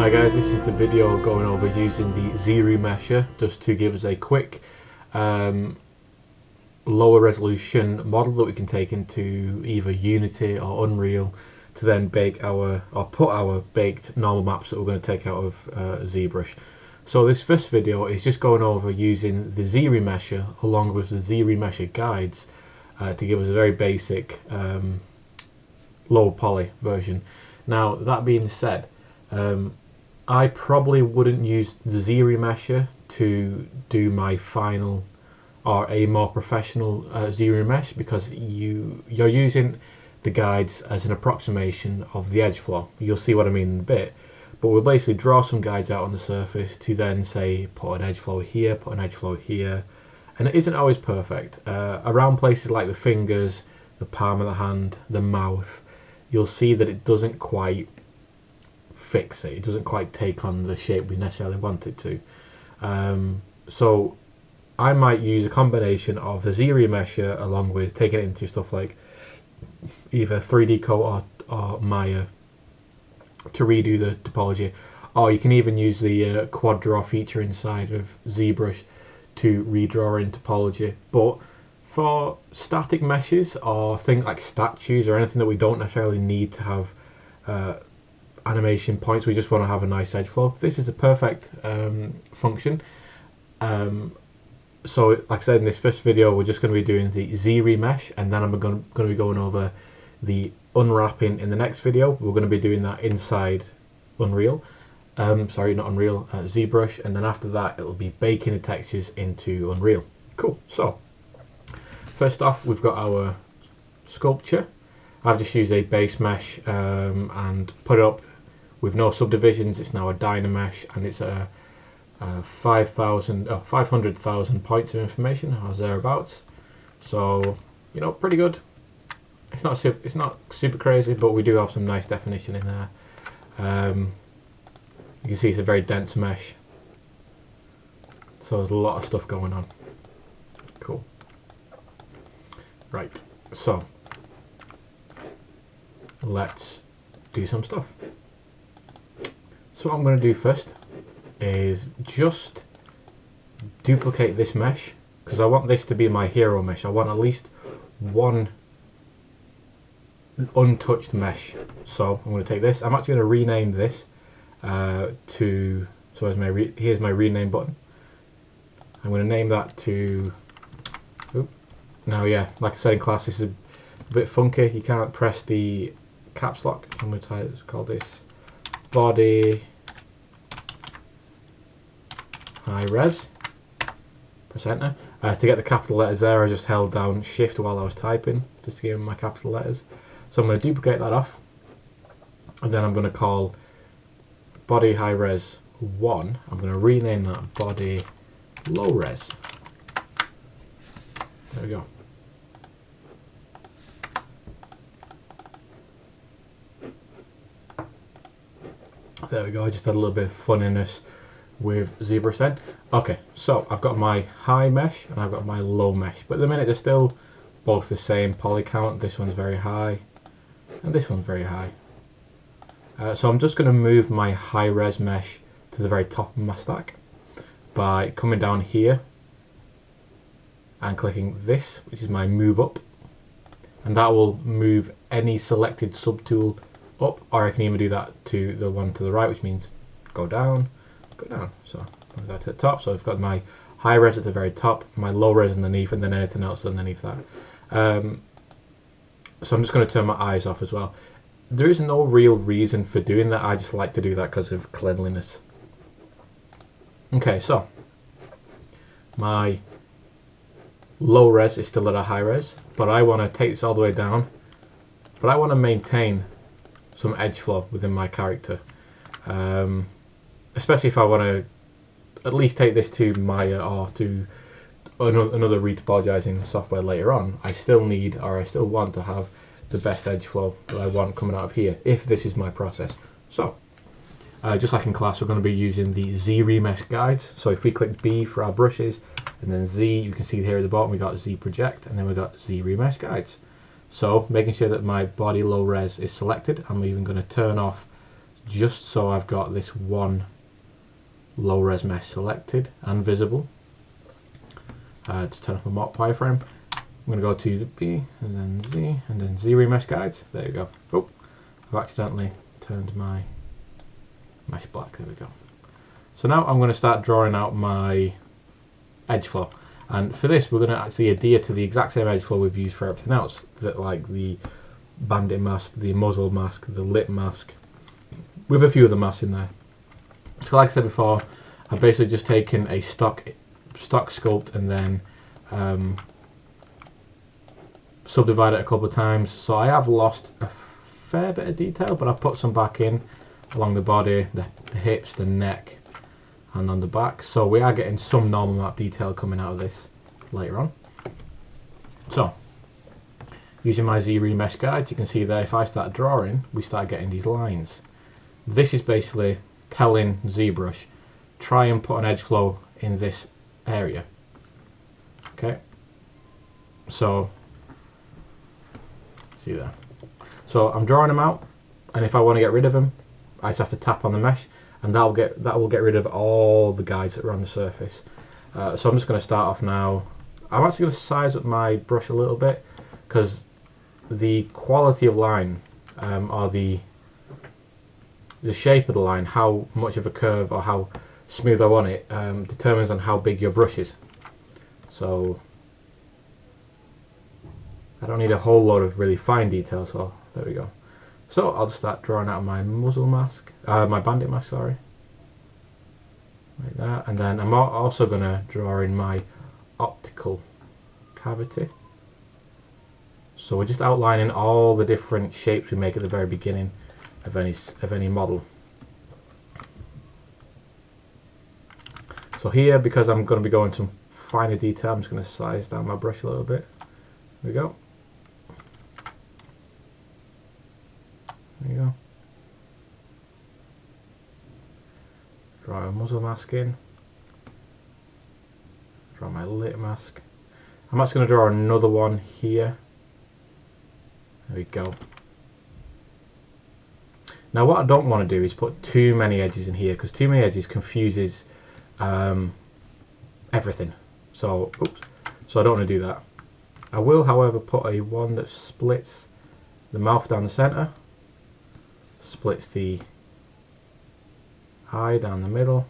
Hi guys, this is the video going over using the ZRemesher just to give us a quick lower resolution model that we can take into either Unity or Unreal to then bake our put our baked normal maps that we're going to take out of ZBRUSH. So this first video is just going over using the ZRemesher along with the ZRemesher guides to give us a very basic low poly version. Now that being said, I probably wouldn't use the ZRemesher to do my final or a more professional ZRemesh, because you're using the guides as an approximation of the edge flow. You'll see what I mean in a bit, but we'll basically draw some guides out on the surface to then say put an edge flow here, put an edge flow here, and it isn't always perfect. Around places like the fingers, the palm of the hand, the mouth, you'll see that it doesn't quite fix it. It doesn't quite take on the shape we necessarily want it to. So I might use a combination of the ZRemesher along with taking it into stuff like either 3D Coat or Maya to redo the topology, or you can even use the quad draw feature inside of ZBRUSH to redraw in topology. But for static meshes or things like statues or anything that we don't necessarily need to have animation points, we just want to have a nice edge flow, this is a perfect function. So like I said, in this first video we're just going to be doing the ZRemesh, and then I'm going to be going over the unwrapping in the next video. We're going to be doing that inside Unreal, sorry, not Unreal, ZBRUSH, and then after that it'll be baking the textures into Unreal. Cool. So first off, we've got our sculpture. I've just used a base mesh and put it up with no subdivisions. It's now a Dynamesh, and it's a 500,000 points of information or thereabouts. So, you know, pretty good. It's not super crazy, but we do have some nice definition in there. You can see it's a very dense mesh, so there's a lot of stuff going on. Cool. Right, so let's do some stuff. So what I'm going to do first is just duplicate this mesh, because I want this to be my hero mesh. I want at least one untouched mesh. So I'm going to take this. I'm actually going to rename this to, so here's my rename button. I'm going to name that to, now yeah, like I said in class, this is a bit funky. You can't press the caps lock. I'm going to call this body high res. Press enter. To get the capital letters there, I just held down shift while I was typing just to give them my capital letters. So I'm going to duplicate that off, and then I'm going to call body high res 1. I'm going to rename that body low res. There we go. There we go. I just had a little bit of funniness with ZBRUSH then. Okay, so I've got my high mesh and I've got my low mesh, but at the minute they're still both the same poly count. This one's very high and this one's very high. So I'm just going to move my high res mesh to the very top of my stack by coming down here and clicking this, which is my move up, and that will move any selected subtool up, or I can even do that to the one to the right, which means go down. So move that to the top. So I've got my high res at the very top, my low res underneath, and then anything else underneath that. So I'm just going to turn my eyes off as well. There is no real reason for doing that. I just like to do that because of cleanliness. Okay, so my low res is still at a high res, but I want to take this all the way down, but I want to maintain some edge flow within my character. Especially if I want to at least take this to Maya or to another retopologizing software later on, I still need, or I still want to have the best edge flow that I want coming out of here, if this is my process. So, just like in class, we're going to be using the ZRemesh guides. So if we click B for our brushes, and then Z, you can see here at the bottom we got Z project, and then we got ZRemesh guides. So making sure that my body low res is selected, I'm even going to turn off just so I've got this one low res mesh selected and visible. To turn off my mop wireframe, I'm going to go to the B and then Z and then ZRemesher guides. There you go. Oh, I've accidentally turned my mesh black. There we go. So now I'm going to start drawing out my edge flow, and for this we're going to actually adhere to the exact same edge flow we've used for everything else, that like the bandit mask, the muzzle mask, the lip mask, with a few other masks in there. So like I said before, I've basically just taken a stock sculpt and then subdivide it a couple of times. So I have lost a fair bit of detail, but I've put some back in along the body, the hips, the neck, and on the back. So we are getting some normal map detail coming out of this later on. So using my ZRemesher guides, you can see there, if I start drawing, we start getting these lines. This is basically telling ZBrush, try and put an edge flow in this area. Okay, so see there. So I'm drawing them out, and if I want to get rid of them, I just have to tap on the mesh, and that will get rid of all the guides that are on the surface. So I'm just going to start off now. I'm actually going to size up my brush a little bit, because the quality of line, or the shape of the line, how much of a curve or how smooth I want it, determines on how big your brush is. So I don't need a whole lot of really fine detail, so there we go. So I'll just start drawing out my muzzle mask, my bandit mask, sorry, like that. And then I'm also going to draw in my optical cavity. So we're just outlining all the different shapes we make at the very beginning of any model. So here, because I'm going to be going some finer detail, I'm just going to size down my brush a little bit. There we go. There you go. Draw a muzzle mask in. Draw my lip mask. I'm actually going to draw another one here. There we go. Now what I don't want to do is put too many edges in here, because too many edges confuses everything. So, oops. So I don't want to do that. I will, however, put a one that splits the mouth down the center, splits the eye down the middle,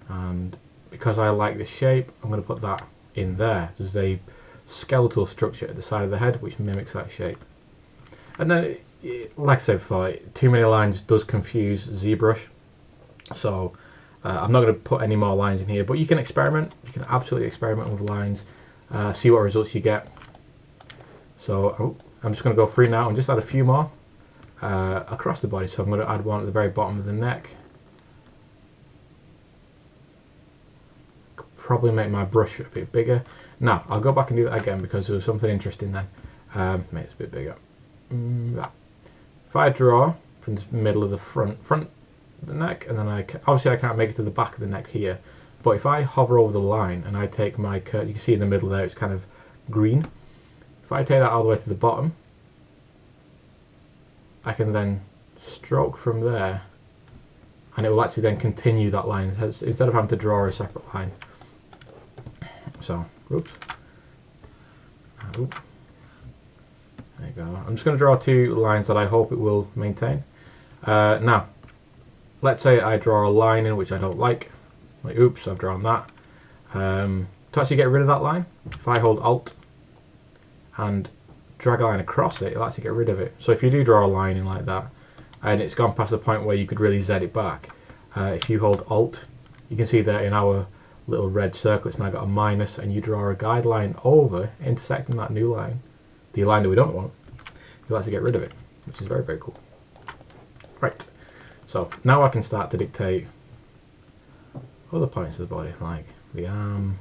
and because I like this shape, I'm going to put that in there. There's a skeletal structure at the side of the head which mimics that shape. And then, like I said before, too many lines does confuse ZBrush, so I'm not going to put any more lines in here, but you can experiment. You can absolutely experiment with lines, see what results you get. So I'm just going to go through now and just add a few more across the body. So I'm going to add one at the very bottom of the neck. Could probably make my brush a bit bigger. Now I'll go back and do that again, because there was something interesting then. Make it a bit bigger. If I draw from the middle of the front of the neck, and then obviously I can't make it to the back of the neck here, but if I hover over the line and I take my curve, you can see in the middle there it's kind of green. If I take that all the way to the bottom, I can then stroke from there, and it will actually then continue that line instead of having to draw a separate line. So, oops. There you go. I'm just going to draw two lines that I hope it will maintain. Now, let's say I draw a line in which I don't like oops, I've drawn that. To actually get rid of that line, if I hold Alt and drag a line across it, it'll actually get rid of it. So if you do draw a line in like that, and it's gone past the point where you could really Z it back, if you hold Alt, you can see that in our little red circle it's now got a minus, and you draw a guideline over, intersecting that new line, the line that we don't want, you'll actually get rid of it, which is very, very cool. Right, so now I can start to dictate other points of the body, like the arm,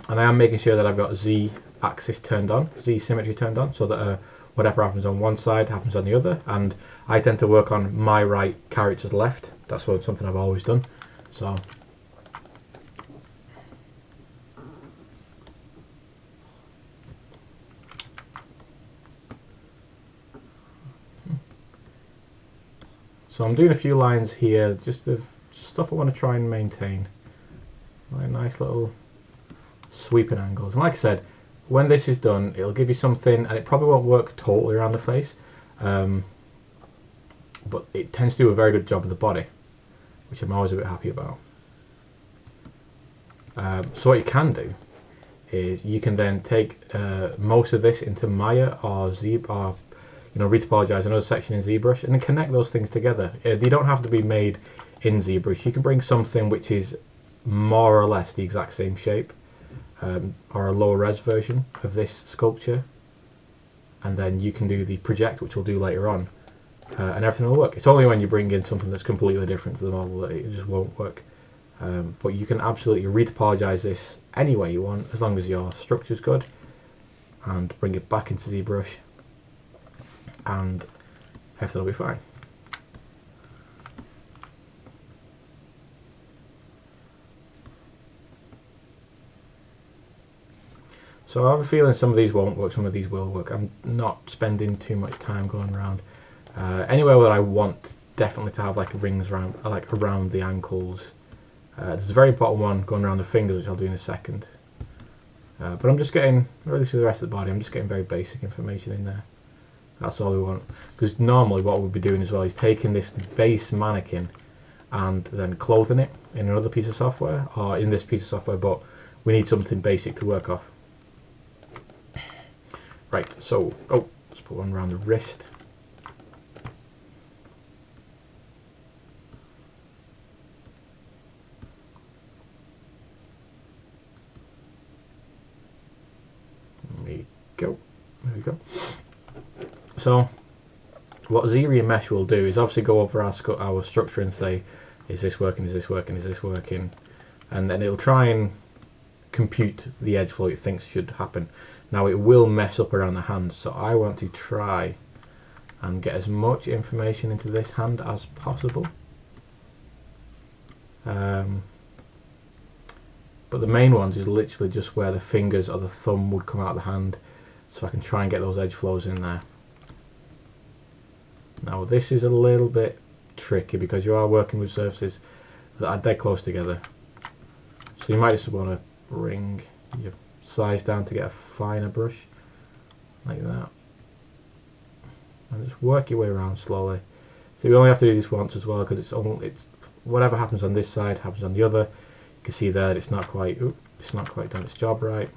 and I am making sure that I've got Z axis turned on, Z symmetry turned on, so that whatever happens on one side happens on the other. And I tend to work on my right character's left. That's something I've always done. So So I'm doing a few lines here, just of stuff I want to try and maintain. Like nice little sweeping angles. And like I said, when this is done, it'll give you something, and it probably won't work totally around the face, but it tends to do a very good job of the body, which I'm always a bit happy about. So what you can do is you can then take most of this into Maya or retopologize another section in ZBrush and then connect those things together. They don't have to be made in ZBrush. You can bring something which is more or less the exact same shape, or a lower res version of this sculpture, and then you can do the project, which we'll do later on, and everything will work. It's only when you bring in something that's completely different to the model that it just won't work. But you can absolutely retopologize this any way you want, as long as your structure's good, and bring it back into ZBrush, and everything will be fine. So I have a feeling some of these won't work, some of these will work. I'm not spending too much time going around. Anywhere where I want definitely to have like rings around, like around the ankles. There's a very important one going around the fingers, which I'll do in a second. But I'm just getting, really for the rest of the body, I'm just getting very basic information in there. That's all we want. Because normally what we'll be doing as well is taking this base mannequin and then clothing it in another piece of software, or in this piece of software, but we need something basic to work off. Right, so, let's put one around the wrist. There we go. So, what ZRemesher will do is obviously go over our structure and say, is this working, is this working, is this working? And then it'll try and compute the edge flow it thinks should happen. Now it will mess up around the hand, so I want to try and get as much information into this hand as possible. But the main ones is literally just where the fingers or the thumb would come out of the hand, so I can try and get those edge flows in there. Now this is a little bit tricky because you are working with surfaces that are dead close together, so you might just want to bring your size down to get a finer brush like that, and just work your way around slowly. So you only have to do this once as well, because it's whatever happens on this side happens on the other. You can see there that it's not quite done its job right.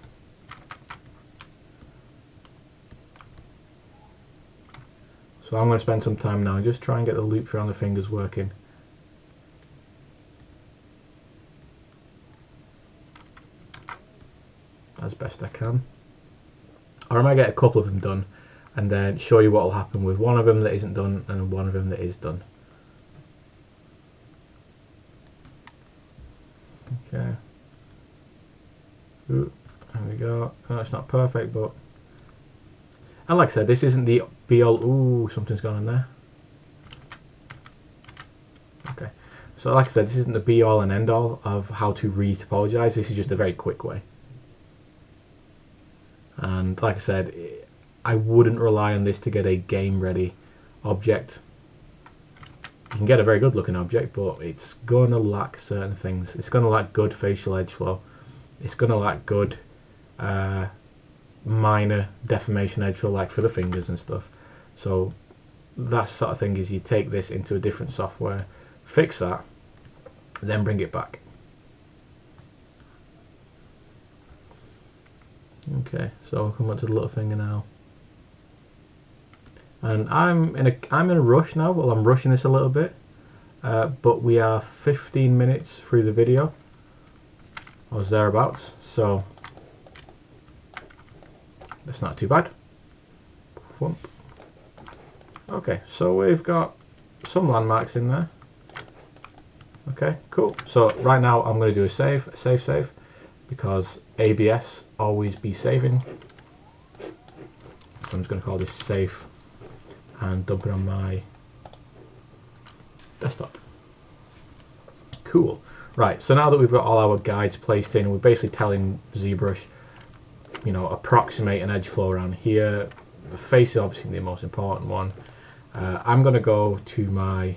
So I'm going to spend some time now and just try and get the loops around the fingers working. As best I can. Or I might get a couple of them done and then show you what will happen with one of them that isn't done and one of them that is done. Okay. Ooh, there we go. Oh, it's not perfect, but... And like I said, this isn't the be-all... Ooh, something's gone on there. Okay. So like I said, this isn't the be-all and end-all of how to retopologize. This is just a very quick way. And like I said, I wouldn't rely on this to get a game-ready object. You can get a very good looking object, but it's going to lack certain things. It's going to lack good facial edge flow. It's going to lack good minor deformation edge flow, like for the fingers and stuff. So that sort of thing is you take this into a different software, fix that, then bring it back. Okay, so I'll come up to the little finger now. And I'm in a rush now. Well, I'm rushing this a little bit, but we are 15 minutes through the video, or thereabouts, so that's not too bad. Whoop. Okay, so we've got some landmarks in there. Okay, cool. So right now I'm going to do a save, because ABS always be saving. So I'm just going to call this safe and dump it on my desktop. Cool. Right, so now that we've got all our guides placed in, we're basically telling ZBrush, you know, approximate an edge flow around here. The face is obviously the most important one. I'm going to go to my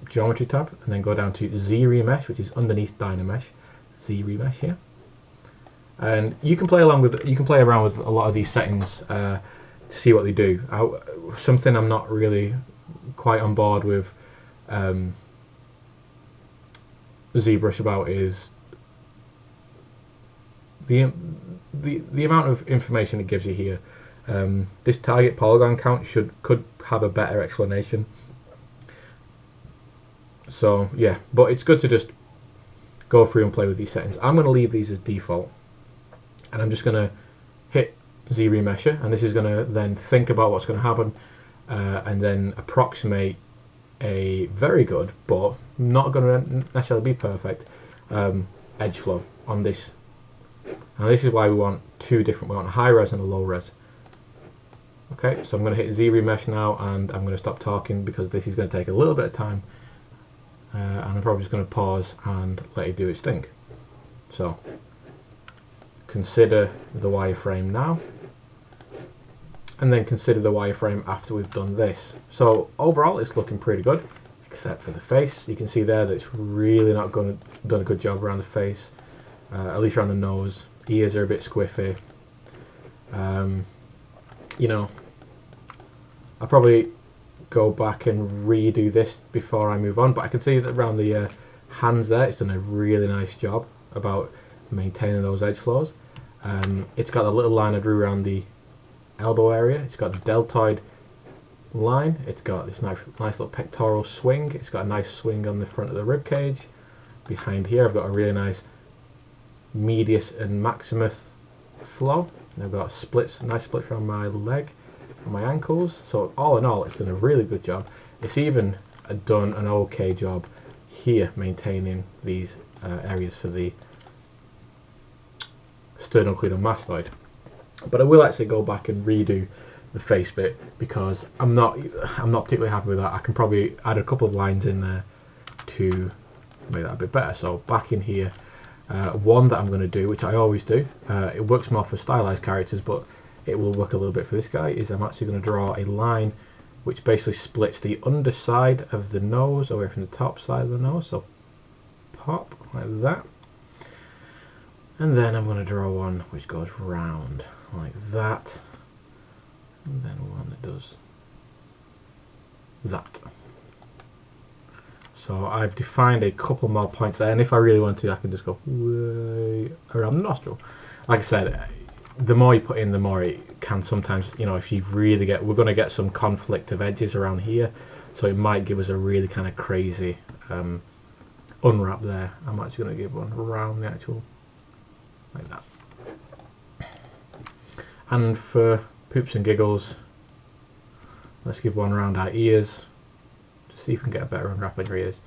Geometry tab, and then go down to ZRemesh, which is underneath Dynamesh. ZRemesh here, and you can play around with a lot of these settings to see what they do. Something I'm not really quite on board with ZBRUSH about is the amount of information it gives you here. This target polygon count could have a better explanation. So yeah, but it's good to just go through and play with these settings. I'm going to leave these as default, and I'm just going to hit ZRemesher, and this is going to then think about what's going to happen and then approximate a very good, but not going to necessarily be perfect, edge flow on this. And this is why we want two different, we want a high res and a low res. Okay, so I'm going to hit ZRemesh now, and I'm going to stop talking because this is going to take a little bit of time. And I'm probably just going to pause and let it do its thing. So, consider the wireframe now, and then consider the wireframe after we've done this. So overall it's looking pretty good, except for the face. You can see there that it's really not done a good job around the face, at least around the nose. Ears are a bit squiffy. You know, I'll probably go back and redo this before I move on, but I can see that around the hands there, it's done a really nice job about maintaining those edge flows. It's got a little line I drew around the elbow area. It's got the deltoid line. It's got this nice little pectoral swing. It's got a nice swing on the front of the rib cage. Behind here I've got a really nice medius and maximus flow. And I've got splits, nice splits around my leg and my ankles. So all in all, it's done a really good job. It's even done an okay job here maintaining these areas for the sternocleidomastoid. But I will actually go back and redo the face bit because I'm not particularly happy with that. I can probably add a couple of lines in there to make that a bit better. So back in here, one that I'm going to do, which I always do, it works more for stylized characters, but it will work a little bit for this guy, is I'm actually going to draw a line which basically splits the underside of the nose away from the top side of the nose. So pop like that. And then I'm going to draw one which goes round like that, and then one that does that. So I've defined a couple more points there, and if I really want to, I can just go way around the nostril. Like I said, the more you put in, the more it can sometimes, you know, if you really get, we're going to get some conflict of edges around here, so it might give us a really kind of crazy unwrap there. I'm actually going to give one around the actual, like that. And for poops and giggles, let's give one around our ears to see if we can get a better unwrap in your ears.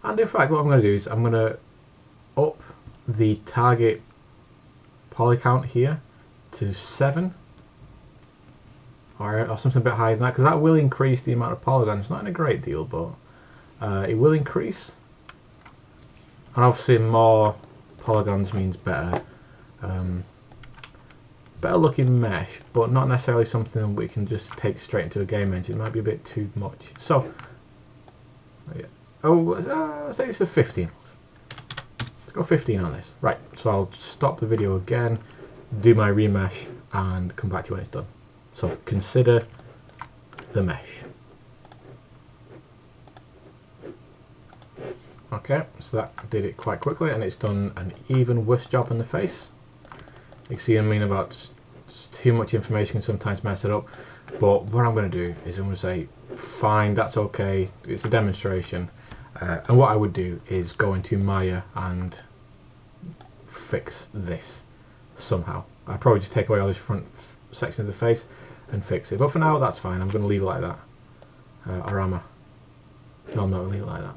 And in fact, what I'm going to do is I'm going to up the target poly count here to 7 or something a bit higher than that, because that will increase the amount of polygons. Not in a great deal, but it will increase. And obviously more polygons means better. Better looking mesh, but not necessarily something we can just take straight into a game engine. It might be a bit too much. So, yeah. I'll say it's a 15. Let's go 15 on this. Right, so I'll stop the video again, do my remesh, and come back to you when it's done. So consider the mesh. Okay, so that did it quite quickly, and it's done an even worse job on the face. You can see what I mean about too much information can sometimes mess it up. But what I'm going to do is I'm going to say, fine, that's okay, it's a demonstration. And what I would do is go into Maya and fix this somehow. I'd probably just take away all this front section of the face and fix it. But for now, that's fine. I'm going to leave it like that. Or am I? No, I'm not going to leave it like that.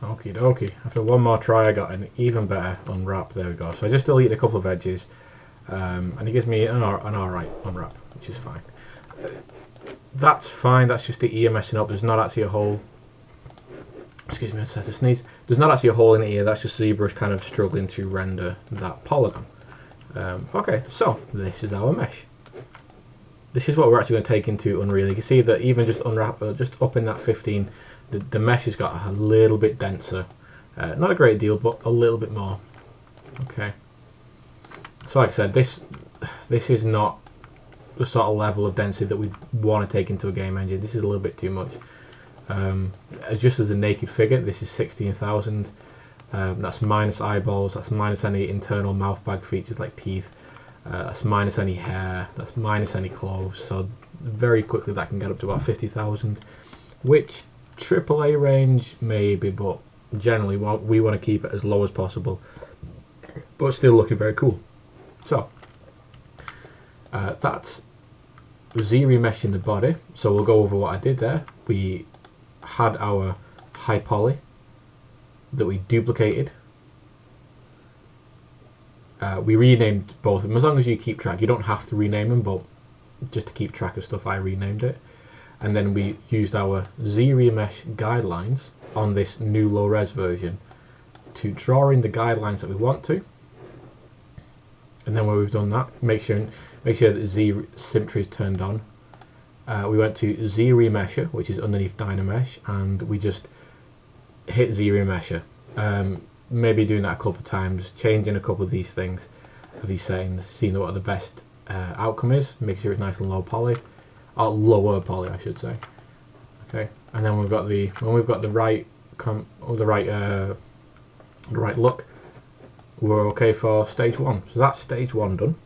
Okie dokie. After one more try, I got an even better unwrap. There we go. So I just deleted a couple of edges, and it gives me an alright unwrap, which is fine. That's fine. That's just the ear messing up. There's not actually a hole. Excuse me, I just had to sneeze. There's not actually a hole in the ear. That's just ZBRUSH kind of struggling to render that polygon. Okay, so this is our mesh. this is what we're actually going to take into Unreal. You can see that even just just up in that 15, the mesh has got a little bit denser. Not a great deal, but a little bit more. Okay. So like I said, this is not the sort of level of density that we want to take into a game engine. This is a little bit too much. Just as a naked figure, this is 16,000. That's minus eyeballs, that's minus any internal mouth bag features like teeth, that's minus any hair, that's minus any clothes. So very quickly that can get up to about 50,000, which AAA range maybe, but generally we want to keep it as low as possible, but still looking very cool. So that's ZRemeshing the body. So we'll go over what I did there. We had our high poly that we duplicated. We renamed both of them, as long as you keep track. You don't have to rename them, but just to keep track of stuff, I renamed it. And then we used our ZRemesh guidelines on this new low-res version to draw in the guidelines that we want to. And then when we've done that, make sure that Z symmetry is turned on. We went to ZRemesher, which is underneath Dynamesh, and we just hit ZRemesher. Maybe doing that a couple of times, changing a couple of these things, of these settings, seeing what the best outcome is. Make sure it's nice and low poly, or lower poly, I should say. Okay, and then when we've got the right look, we're okay for stage 1. So that's stage 1 done.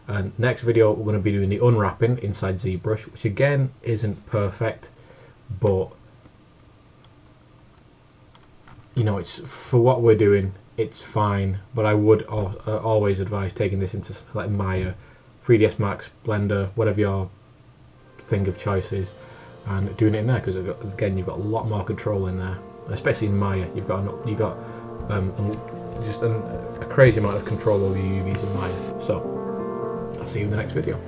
And next video we're going to be doing the unwrapping inside ZBrush, which again isn't perfect, but you know, it's for what we're doing, it's fine. But I would always advise taking this into like Maya, 3ds Max, Blender, whatever your thing of choice is, and doing it in there, because again you've got a lot more control in there, especially in Maya. You've got just a crazy amount of control over your UVs in Maya. So I'll see you in the next video.